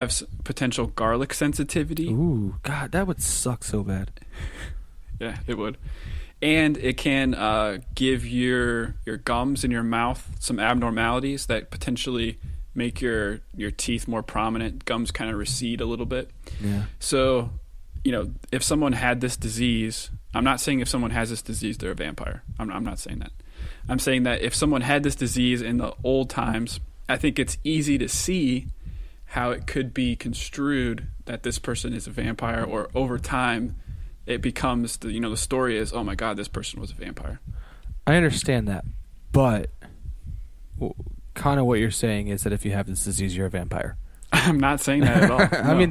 have potential garlic sensitivity. Ooh, God, that would suck so bad. Yeah, it would. And it can give your gums in your mouth some abnormalities that potentially make your teeth more prominent. Gums kind of recede a little bit. Yeah. So, if someone had this disease, I'm not saying if someone has this disease, they're a vampire. I'm not saying that. I'm saying that if someone had this disease in the old times, I think it's easy to see how it could be construed that this person is a vampire, or over time it becomes the story is, oh my God, this person was a vampire. I understand that, but kind of what you're saying is that if you have this disease, you're a vampire. I'm not saying that at all. No. I mean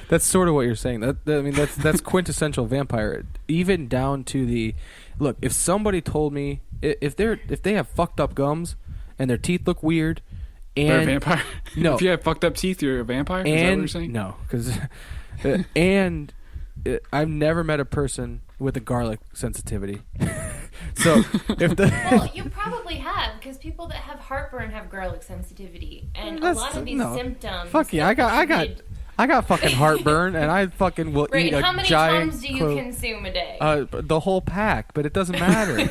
that's sort of what you're saying. That's quintessential vampire. Even down to the look. If somebody told me if they have fucked up gums and their teeth look weird, and they're a vampire. No, if you have fucked up teeth, you're a vampire. Is that what you're saying? No, because I've never met a person with a garlic sensitivity. So if well, you probably have, because people that have heartburn have garlic sensitivity, and a lot of these symptoms. Fuck yeah, I got fucking heartburn, and I fucking will eat a giant. How many times do you consume a day? The whole pack, but it doesn't matter.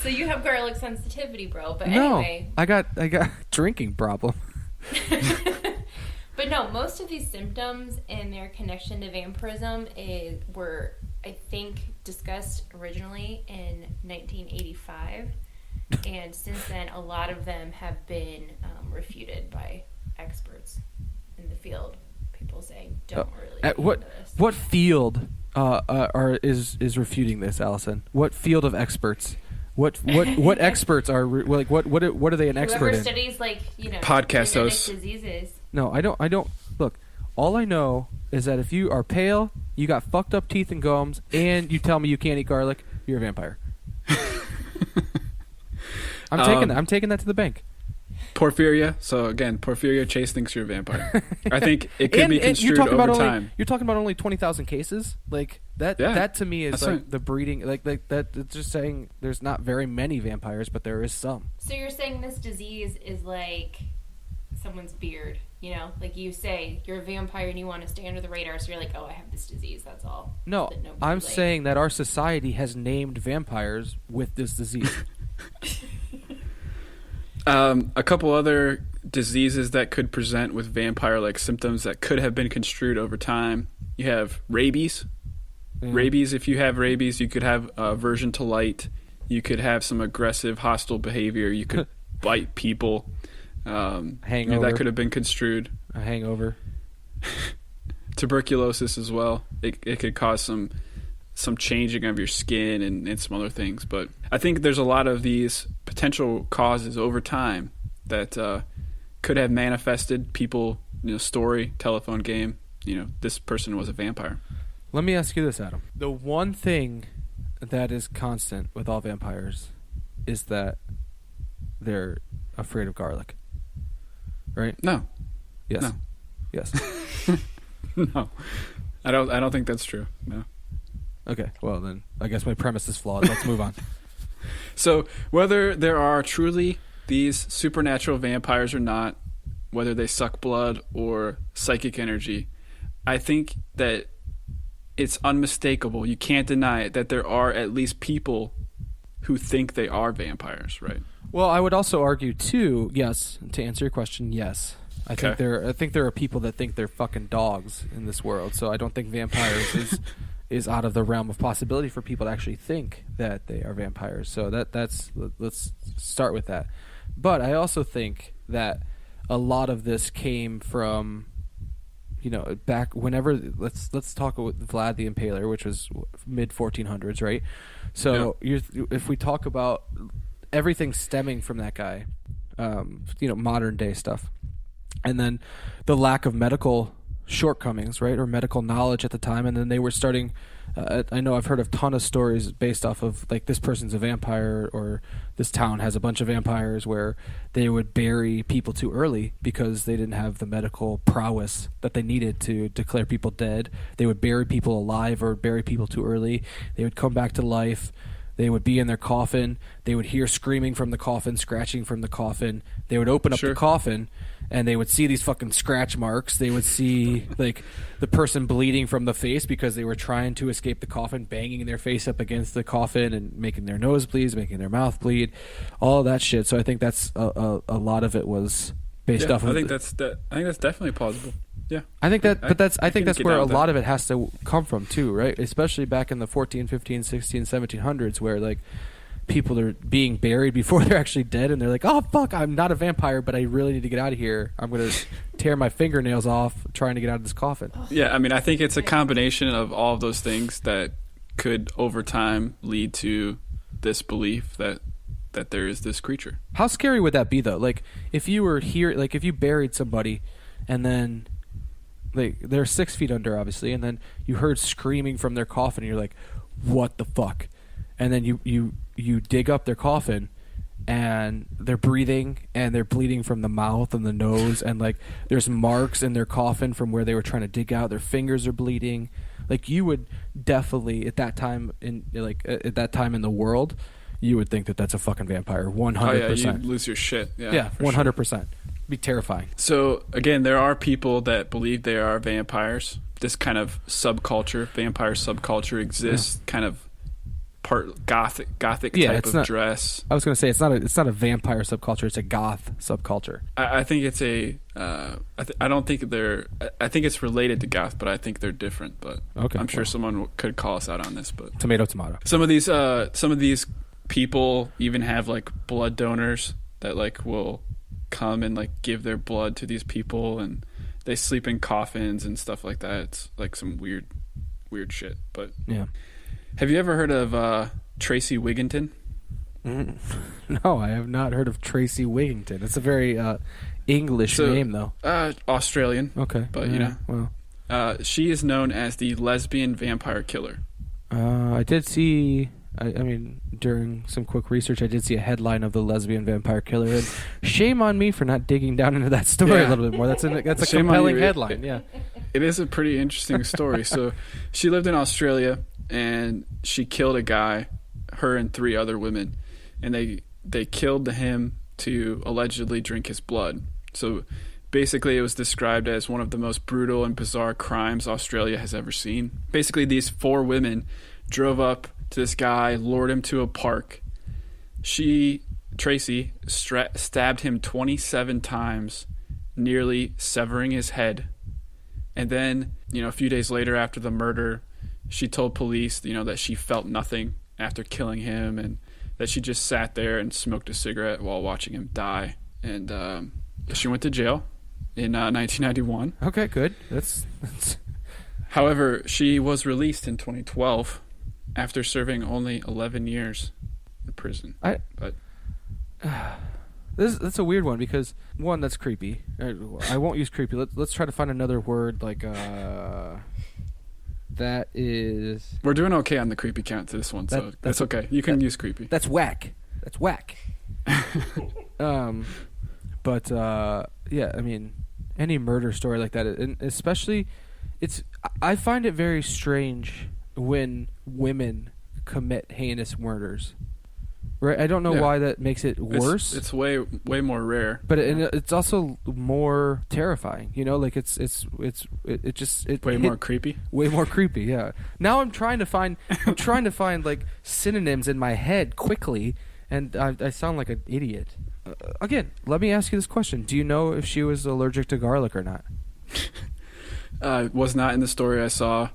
So you have garlic sensitivity, bro. But no, anyway, I got drinking problem. But no, most of these symptoms and their connection to vampirism were, I think, discussed originally in 1985, and since then, a lot of them have been refuted by experts in the field. People saying, "Don't really." At what field is refuting this, Allison? What field of experts? What experts are like? What are they an expert Whoever in? studies podcast hosts. Diseases. No, I don't. Look, all I know is that if you are pale, you got fucked up teeth and gums, and you tell me you can't eat garlic, you're a vampire. I'm taking that to the bank. Porphyria. So again, Porphyria Chase thinks you're a vampire. I think it could be construed over time. You're talking about only 20,000 cases, like that. Yeah, that to me is like right. The breeding, like that. It's just saying there's not very many vampires, but there is some. So you're saying this disease is like someone's beard, like you say you're a vampire and you want to stay under the radar, so you're like, oh, I have this disease, that's all. No, I'm saying that our society has named vampires with this disease. A couple other diseases that could present with vampire-like symptoms that could have been construed over time. You have rabies. Rabies, if you have rabies, you could have aversion to light. You could have some aggressive, hostile behavior. You could bite people. Hangover. That could have been construed. A hangover. Tuberculosis as well. It could cause some changing of your skin and some other things. But I think there's a lot of these potential causes over time that could have manifested. People, story, telephone game, this person was a vampire. Let me ask you this, Adam. The one thing that is constant with all vampires is that they're afraid of garlic. Right? No. Yes. No. Yes. No. I don't think that's true. No. Okay. Well, then I guess my premise is flawed. Let's move on. So, whether there are truly these supernatural vampires or not, whether they suck blood or psychic energy, I think that it's unmistakable. You can't deny it that there are at least people who think they are vampires, right? Well, I would also argue too. Yes, to answer your question, yes. I think there are people that think they're fucking dogs in this world. So I don't think vampires is out of the realm of possibility for people to actually think that they are vampires. So let's start with that. But I also think that a lot of this came from, back whenever let's talk with Vlad the Impaler, which was mid 1400s, right? So if we talk about everything stemming from that guy, modern day stuff, and then the lack of medical shortcomings, right, or medical knowledge at the time, and then they were starting. I know I've heard a ton of stories based off of like this person's a vampire, or this town has a bunch of vampires, where they would bury people too early because they didn't have the medical prowess that they needed to declare people dead. They would bury people alive or bury people too early. They would come back to life. They would be in their coffin. They would hear screaming from the coffin, scratching from the coffin. They would open up the coffin, and they would see these fucking scratch marks. They would see like the person bleeding from the face because they were trying to escape the coffin, banging their face up against the coffin and making their nose bleed, making their mouth bleed, all of that shit. So I think that's a lot of it was based off of. I think that's definitely plausible. Yeah, I think that, but I think that's where a lot of of it has to come from too, right? Especially back in the 14, 15, 16, 1700s, where like people are being buried before they're actually dead, and they're like, "Oh fuck, I'm not a vampire, but I really need to get out of here. I'm gonna tear my fingernails off trying to get out of this coffin." Yeah, I mean, I think it's a combination of all of those things that could over time lead to this belief that there is this creature. How scary would that be, though? Like, if you were here, like if you buried somebody, and then like they're 6 feet under, obviously, and then you heard screaming from their coffin, and you're like, "What the fuck?" And then you dig up their coffin, and they're breathing, and they're bleeding from the mouth and the nose, and like there's marks in their coffin from where they were trying to dig out. Their fingers are bleeding. Like, you would definitely at that time in the world, you would think that that's a fucking vampire. 100%. Oh yeah, you'd lose your shit. Yeah, 100%. Sure. Be terrifying. So again, there are people that believe they are vampires. This kind of subculture, vampire subculture, exists. Kind of part gothic type of dress. I was going to say it's not a vampire subculture. It's a goth subculture. I think it's a. I don't think they're. I think it's related to goth, but I think they're different. But okay, I'm sure someone could call us out on this. But tomato. Some of these people even have like blood donors that like will come and like give their blood to these people, and they sleep in coffins and stuff like that. It's like some weird shit. But yeah. Have you ever heard of Tracy Wigginton? No, I have not heard of Tracy Wigginton. It's a very English name, though. Australian. Okay. But, well. she is known as the lesbian vampire killer. I did see... I mean, during some quick research, I did see a headline of the lesbian vampire killer, and shame on me for not digging down into that story a little bit more. That's a compelling headline, yeah. It is a pretty interesting story. So she lived in Australia, and she killed a guy, her and 3 other women, and they killed him to allegedly drink his blood. So basically it was described as one of the most brutal and bizarre crimes Australia has ever seen. Basically, these 4 women drove up to this guy, lured him to a park. Tracy, stabbed him 27 times, nearly severing his head. And then, a few days later after the murder, she told police, that she felt nothing after killing him, and that she just sat there and smoked a cigarette while watching him die. And she went to jail in 1991. Okay, good. That's... However, she was released in 2012 after serving only 11 years in prison. That's a weird one because, one, that's creepy. I won't use creepy. Let's try to find another word like that is... We're doing okay on the creepy count to this one, so that's okay. You can use creepy. That's whack. That's whack. But yeah, I mean, any murder story like that, and especially, I find it very strange when women commit heinous murders. Right? I don't know why that makes it worse. It's way more rare. But it's also more terrifying. Like it more creepy. Way more creepy. Yeah. Now I'm trying to find like synonyms in my head quickly, and I sound like an idiot. Again, let me ask you this question: do you know if she was allergic to garlic or not? Was not in the story I saw.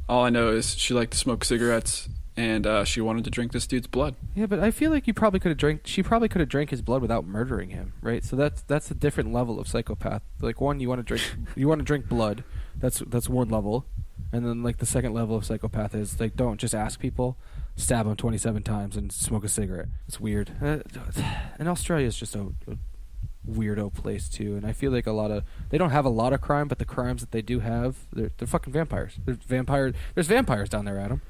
All I know is she liked to smoke cigarettes, and she wanted to drink this dude's blood. Yeah, but I feel like she probably could have drank his blood without murdering him, right? So that's a different level of psychopath. Like, one, you want to drink blood. That's one level. And then like the second level of psychopath is like, don't just ask people, stab them 27 times and smoke a cigarette. It's weird. And Australia is just a weirdo place too, and I feel like they don't have a lot of crime, but the crimes that they do have, they're fucking vampires. There's vampires down there, Adam,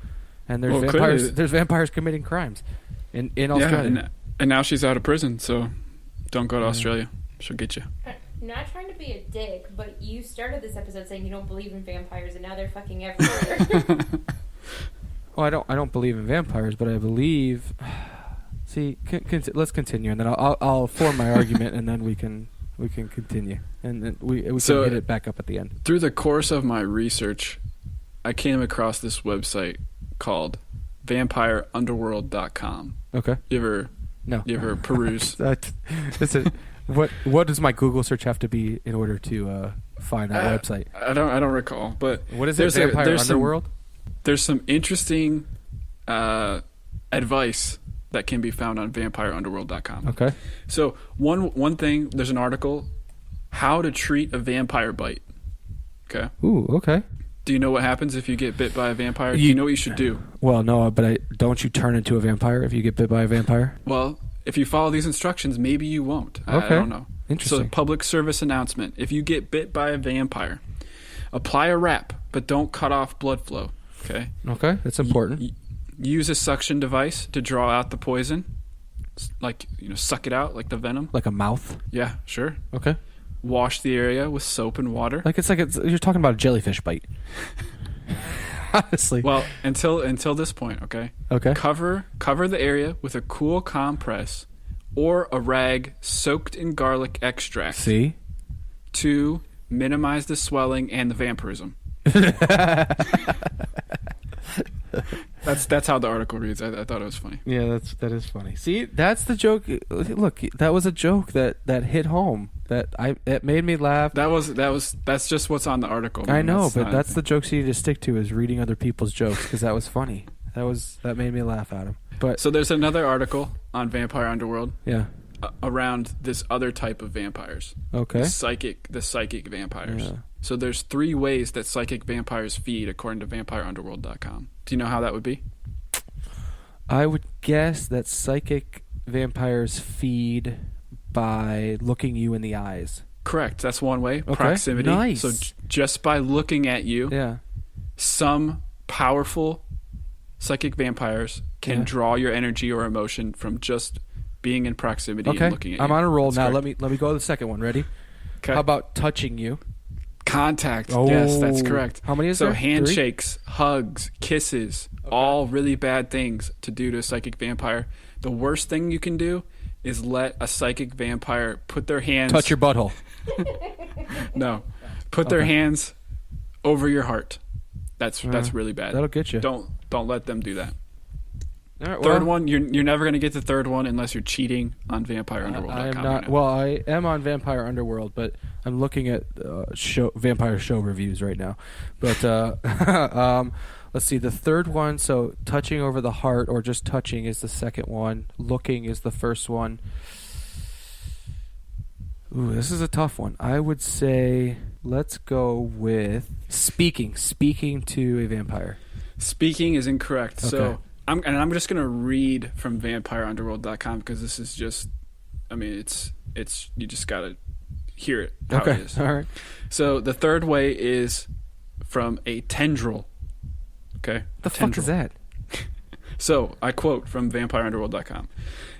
and there's vampires committing crimes in Australia. Yeah, and now she's out of prison, so don't go to Australia. She'll get you. Not trying to be a dick, but you started this episode saying you don't believe in vampires, and now they're fucking everywhere. Well, I don't believe in vampires, but I believe. See, let's continue, and then I'll form my argument, and then we can we can continue, and then we can So- hit it back up at the end. Through the course of my research, I came across this website called vampireunderworld.com. Okay. You No. ever peruse? What does my Google search have to be in order to find that website? I don't recall, but What is it? Vampire Underworld? There's some interesting advice that can be found on vampireunderworld.com. Okay. So one thing, there's an article, how to treat a vampire bite. Okay. Ooh. Okay. Do you know what happens if you get bit by a vampire? Do you know what you should do? Well, no, but don't you turn into a vampire if you get bit by a vampire? Well, if you follow these instructions, maybe you won't. I Okay. don't know. Interesting. So, public service announcement. If you get bit by a vampire, apply a wrap, but don't cut off blood flow. Okay? Okay, that's important. Use a suction device to draw out the poison. Like, suck it out like the venom. Like a mouth. Yeah, sure. Okay. Wash the area with soap and water. You're talking about a jellyfish bite. Honestly. Well, until this point, okay? Okay. Cover the area with a cool compress or a rag soaked in garlic extract. See? To minimize the swelling and the vampirism. That's how the article reads. I thought it was funny. Yeah, that is funny. See, that's the joke. Look, that was a joke that hit home. That made me laugh. That's just what's on the article. Man. I know, but that's the jokes you need to stick to is reading other people's jokes because that was funny. That made me laugh at him. But so there's another article on Vampire Underworld. Yeah. Around this other type of vampires. Okay. The psychic vampires. Yeah. So there's 3 ways that psychic vampires feed according to vampireunderworld.com. Do you know how that would be? I would guess that psychic vampires feed by looking you in the eyes. Correct. That's one way. Okay. Proximity. Nice. So just by looking at you, Yeah. some powerful psychic vampires can draw your energy or emotion from just being in proximity and looking at you. I'm on a roll That's now. correct. Let me go to the second one. Ready? Okay. How about touching you? Contact. Oh. Yes, that's correct. How many is so there? handshakes, hugs, kisses, all really bad things to do to a psychic vampire. The worst thing you can do is let a psychic vampire put their hands... Touch your butthole. No. Put their hands over your heart. That's really bad. That'll get you. Don't let them do that. All right, Third one, you're never going to get the third one unless you're cheating on vampireunderworld.com. I am right not. now. Well, I am on Vampire Underworld, but I'm looking at vampire show reviews right now. But let's see. The third one. So touching over the heart, or just touching, is the second one. Looking is the first one. Ooh, this is a tough one. I would say let's go with speaking. Speaking to a vampire. Speaking is incorrect. Okay. So I'm just going to read from vampireunderworld.com because this is just, it's you just got to hear it how it is. All right. So the third way is from a tendril. Okay? The fuck is that? So I quote from vampireunderworld.com.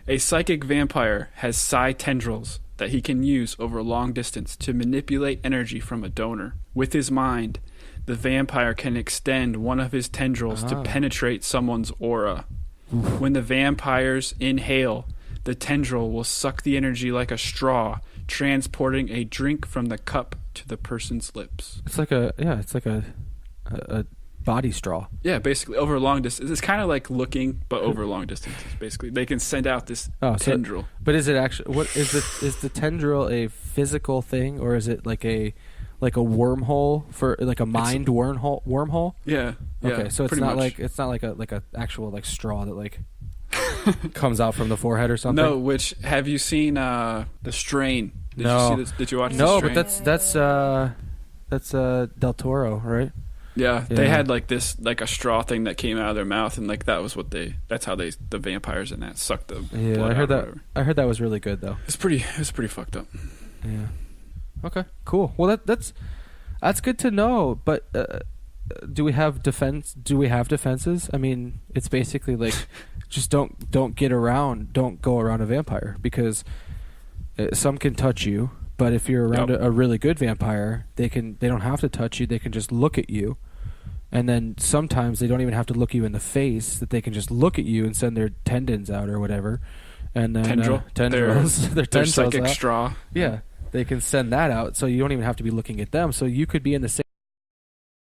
A psychic vampire has psi tendrils that he can use over a long distance to manipulate energy from a donor. With his mind, the vampire can extend one of his tendrils to penetrate someone's aura. When the vampires inhale, the tendril will suck the energy like a straw, transporting a drink from the cup to the person's lips. It's like a body straw. Yeah, basically over a long distance. It's kind of like looking, but over long distances. Basically, they can send out this tendril. But is it actually is the tendril a physical thing, or is it like a wormhole for like a mind wormhole? Yeah. Okay, so it's not much. like a actual like straw that like comes out from the forehead or something. No, have you seen The Strain? No. You see this? Did you watch The No, Strain? but that's Del Toro, right? Yeah, they had like this, like a straw thing that came out of their mouth, and like that was that's how the vampires in that sucked the blood I heard out or that. whatever. I heard that was really good though. It's pretty fucked up. Yeah. Okay. Cool. Well, that's good to know. But do we have defense? Do we have defenses? I mean, it's basically like just don't go around a vampire because some can touch you. But if you're around a really good vampire, they don't have to touch you. They can just look at you. And then sometimes they don't even have to look you in the face. That they can just look at you and send their tendons out or whatever. And then Tendrils. their Their tendrils psychic out. straw. Yeah. They can send that out, so you don't even have to be looking at them. So you could be in the same